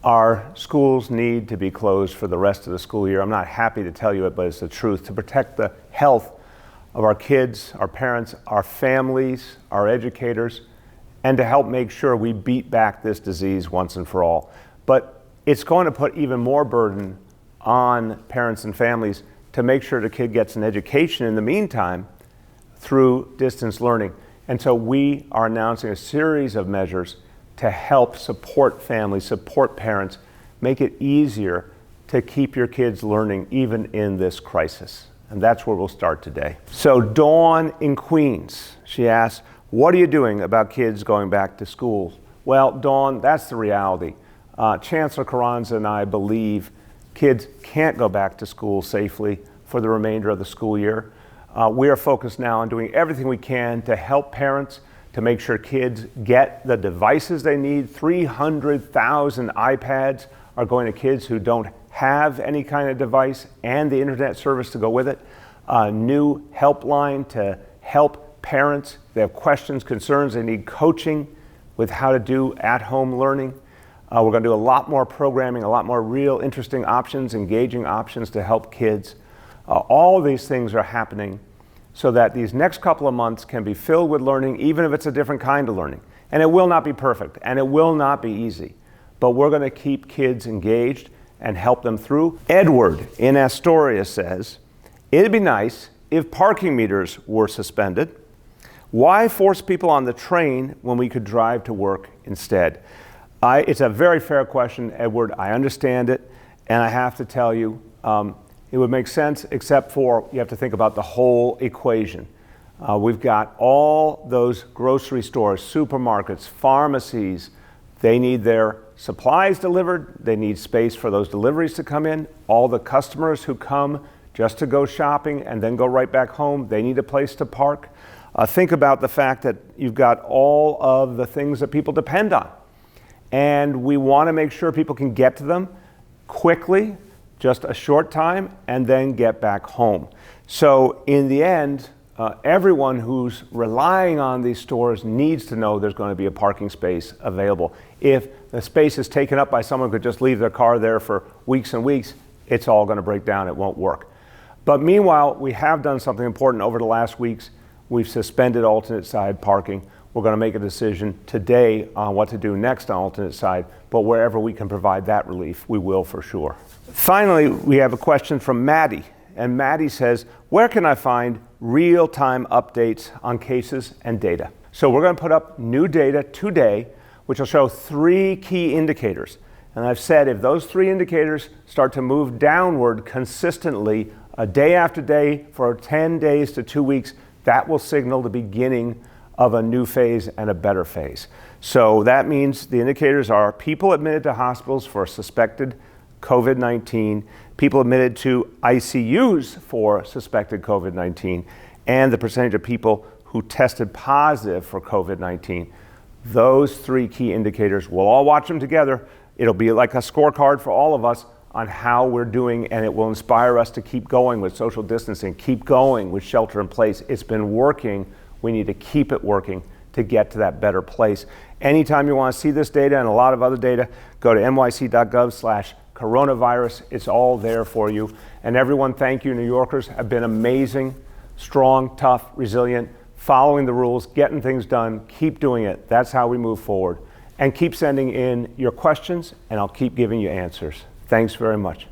Our schools need to be closed for the rest of the school year. I'm not happy to tell you it, but it's the truth, to protect the health of our kids, our parents, our families, our educators, and to help make sure we beat back this disease once and for all. But it's going to put even more burden on parents and families to make sure the kid gets an education in the meantime through distance learning. And so we are announcing a series of measures to help support families, support parents, make it easier to keep your kids learning even in this crisis. And that's where we'll start today. So Dawn in Queens, she asks, what are you doing about kids going back to school? Well, Dawn, that's the reality. Chancellor Carranza and I believe kids can't go back to school safely for the remainder of the school year. We are focused now on doing everything we can to help parents, to make sure kids get the devices they need. 300,000 iPads are going to kids who don't have any kind of device and the internet service to go with it. A new helpline to help parents. They have questions, concerns, they need coaching with how to do at-home learning. We're going to do a lot more programming, a lot more real interesting options, engaging options to help kids. All of these things are happening so that these next couple of months can be filled with learning, even if it's a different kind of learning. And it will not be perfect, and it will not be easy. But we're going to keep kids engaged and help them through. Edward in Astoria says, it'd be nice if parking meters were suspended. Why force people on the train when we could drive to work instead? It's a very fair question, Edward. I understand it, and I have to tell you, it would make sense, except for you have to think about the whole equation. We've got all those grocery stores, supermarkets, pharmacies. They need their supplies delivered. They need space for those deliveries to come in. All the customers who come just to go shopping and then go right back home, they need a place to park. Think about the fact that you've got all of the things that people depend on. And we want to make sure people can get to them quickly, just a short time, and then get back home. So in the end, everyone who's relying on these stores needs to know there's going to be a parking space available. If the space is taken up by someone who could just leave their car there for weeks and weeks, it's all going to break down. It won't work. But meanwhile, we have done something important over the last weeks. We've suspended alternate side parking. We're going to make a decision today on what to do next on alternate side, but wherever we can provide that relief, we will for sure. Finally, we have a question from Maddie, and Maddie says, where can I find real-time updates on cases and data? So we're going to put up new data today, which will show 3 key indicators. And I've said if those 3 indicators start to move downward consistently, day after day for 10 days to 2 weeks, that will signal the beginning of a new phase and a better phase. So that means the indicators are people admitted to hospitals for suspected COVID-19, people admitted to ICUs for suspected COVID-19, and the percentage of people who tested positive for COVID-19. Those 3 key indicators, we'll all watch them together. It'll be like a scorecard for all of us on how we're doing, and it will inspire us to keep going with social distancing, keep going with shelter in place. It's been working. We need to keep it working to get to that better place. Anytime you want to see this data and a lot of other data, go to nyc.gov/coronavirus. It's all there for you. And everyone, thank you. New Yorkers have been amazing, strong, tough, resilient, following the rules, getting things done. Keep doing it. That's how we move forward. And keep sending in your questions, and I'll keep giving you answers. Thanks very much.